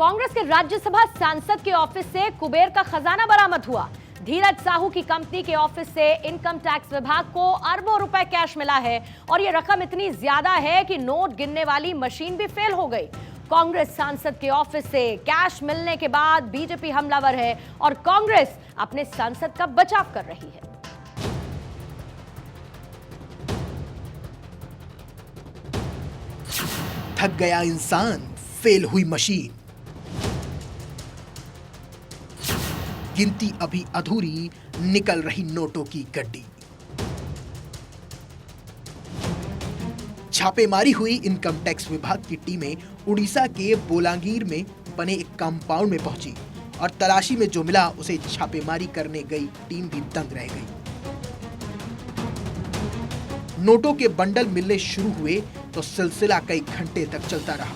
कांग्रेस के राज्यसभा सांसद के ऑफिस से कुबेर का खजाना बरामद हुआ। धीरज साहू की कंपनी के ऑफिस से इनकम टैक्स विभाग को अरबों रुपए कैश मिला है और यह रकम इतनी ज्यादा है कि नोट गिनने वाली मशीन भी फेल हो गई। कांग्रेस सांसद के ऑफिस से कैश मिलने के बाद बीजेपी हमलावर है और कांग्रेस अपने सांसद का बचाव कर रही है। थक गया इंसान, फेल हुई मशीन। गिनती अभी अधूरी, निकल रही नोटों की गड्डी। छापेमारी हुई। इनकम टैक्स विभाग की टीमें उड़ीसा के बोलांगीर में बने एक कंपाउंड में पहुंची और तलाशी में जो मिला उसे छापेमारी करने गई टीम भी दंग रह गई। नोटों के बंडल मिलने शुरू हुए तो सिलसिला कई घंटे तक चलता रहा।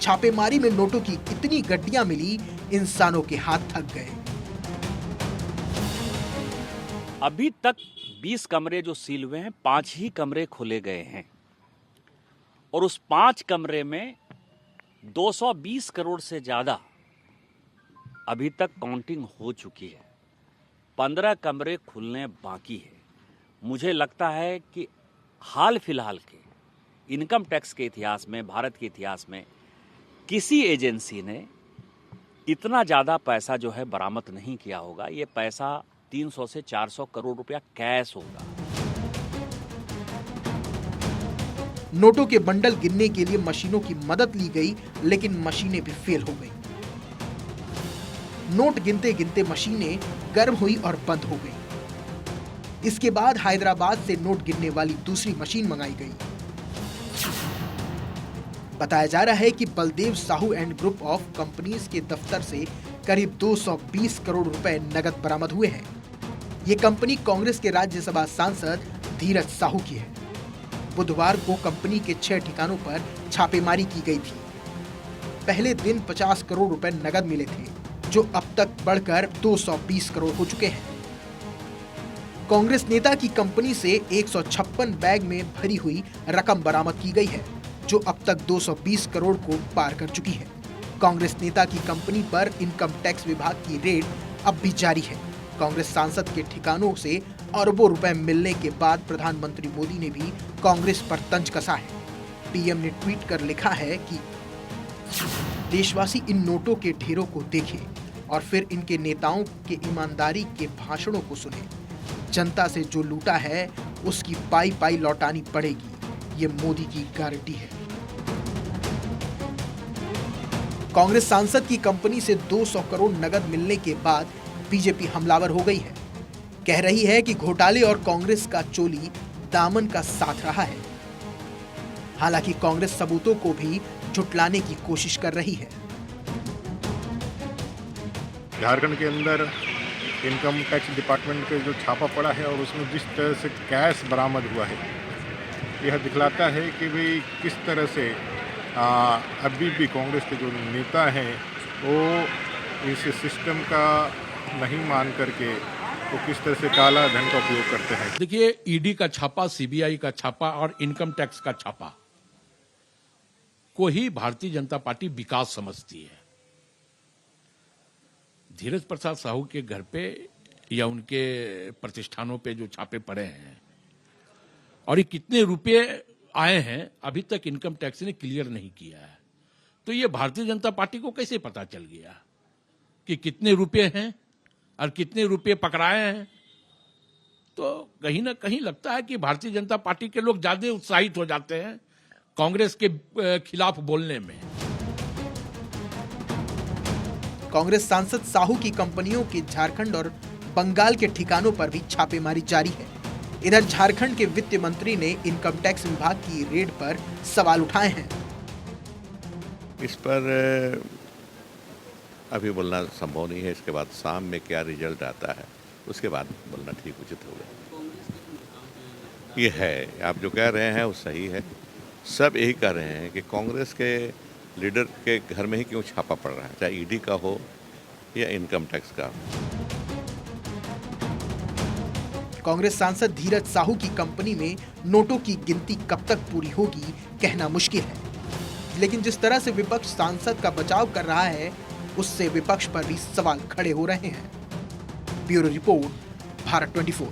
छापेमारी में नोटों की इतनी गड्डियां मिली, इंसानों के हाथ थक गए। अभी तक 20 कमरे जो सील हुए हैं, 5 ही कमरे खोले गए हैं और उस 5 कमरे में 220 करोड़ से ज्यादा अभी तक काउंटिंग हो चुकी है। 15 कमरे खुलने बाकी है। मुझे लगता है कि हाल फिलहाल के इनकम टैक्स के इतिहास में, भारत के इतिहास में किसी एजेंसी ने इतना ज्यादा पैसा जो है बरामद नहीं किया होगा। ये पैसा 300 से 400 करोड़ रुपया कैश होगा। नोटों के बंडल गिनने के लिए मशीनों की मदद ली गई, लेकिन मशीनें भी फेल हो गई। नोट गिनते गिनते मशीनें गर्म हुई और बंद हो गई। इसके बाद हैदराबाद से नोट गिनने वाली दूसरी मशीन मंगाई गई। बताया जा रहा है कि Baldev Sahu and group of companies के दफ्तर से करीब 220 करोड़ रुपए नगद बरामद हुए हैं। ये कंपनी कांग्रेस के राज्यसभा सांसद धीरज साहू की है। बुधवार को कंपनी के 6 ठिकानों पर छापेमारी की गई थी। पहले दिन 50 करोड़ रुपए नगद मिले थे, जो अब तक बढ़कर 220 करोड़ हो चुके हैं। कांग्रेस नेता की कंपनी से 156 बैग में भरी हुई रकम बरामद की गई है, जो अब तक 220 करोड़ को पार कर चुकी है। कांग्रेस नेता की कंपनी पर इनकम टैक्स विभाग की रेड अब भी जारी है। कांग्रेस सांसद के ठिकानों से अरबों रुपए मिलने के बाद प्रधानमंत्री मोदी ने भी कांग्रेस पर तंज कसा है। पीएम ने ट्वीट कर लिखा है कि देशवासी इन नोटों के ढेरों को देखें और फिर इनके नेताओं के ईमानदारी के भाषणों को सुने। जनता से जो लूटा है उसकी पाई पाई लौटानी पड़ेगी, ये मोदी की गारंटी है। कांग्रेस सांसद की कंपनी से 200 करोड़ नगद मिलने के बाद बीजेपी हमलावर हो गई है। कह रही है कि घोटाले और कांग्रेस का चोली दामन का साथ रहा है। हालांकि कांग्रेस सबूतों को भी झुटलाने की कोशिश कर रही है। झारखंड के अंदर इनकम टैक्स डिपार्टमेंट के जो छापा पड़ा है और उसमें जिस तरह से कैश बरामद हुआ है, यह दिखलाता है कि भाई किस तरह से अभी भी कांग्रेस के जो नेता हैं वो इस सिस्टम का नहीं मान करके वो किस तरह से काला धन का उपयोग करते हैं। देखिए, ईडी का छापा, सीबीआई का छापा और इनकम टैक्स का छापा को ही भारतीय जनता पार्टी विकास समझती है। धीरज प्रसाद साहू के घर पे या उनके प्रतिष्ठानों पे जो छापे पड़े हैं और ये कितने रुपए आए हैं, अभी तक इनकम टैक्स ने क्लियर नहीं किया है। तो ये भारतीय जनता पार्टी को कैसे पता चल गया कि कितने रुपए हैं और कितने रुपए पकड़ाए हैं? तो कहीं ना कहीं लगता है कि भारतीय जनता पार्टी के लोग ज्यादा उत्साहित हो जाते हैं कांग्रेस के खिलाफ बोलने में। कांग्रेस सांसद साहू की कंपनियों के झारखंड और बंगाल के ठिकानों पर भी छापेमारी जारी है। इधर झारखंड के वित्त मंत्री ने इनकम टैक्स विभाग की रेड पर सवाल उठाए हैं। इस पर अभी बोलना संभव नहीं है। इसके बाद शाम में क्या रिजल्ट आता है उसके बाद बोलना ठीक उचित होगा। ये है, आप जो कह रहे हैं वो सही है। सब यही कह रहे हैं कि कांग्रेस के लीडर के घर में ही क्यों छापा पड़ रहा है, चाहे ईडी का हो या इनकम टैक्स का। कांग्रेस सांसद धीरज साहू की कंपनी में नोटों की गिनती कब तक पूरी होगी, कहना मुश्किल है। लेकिन जिस तरह से विपक्ष सांसद का बचाव कर रहा है, उससे विपक्ष पर भी सवाल खड़े हो रहे हैं। Bureau report, Bharat 24।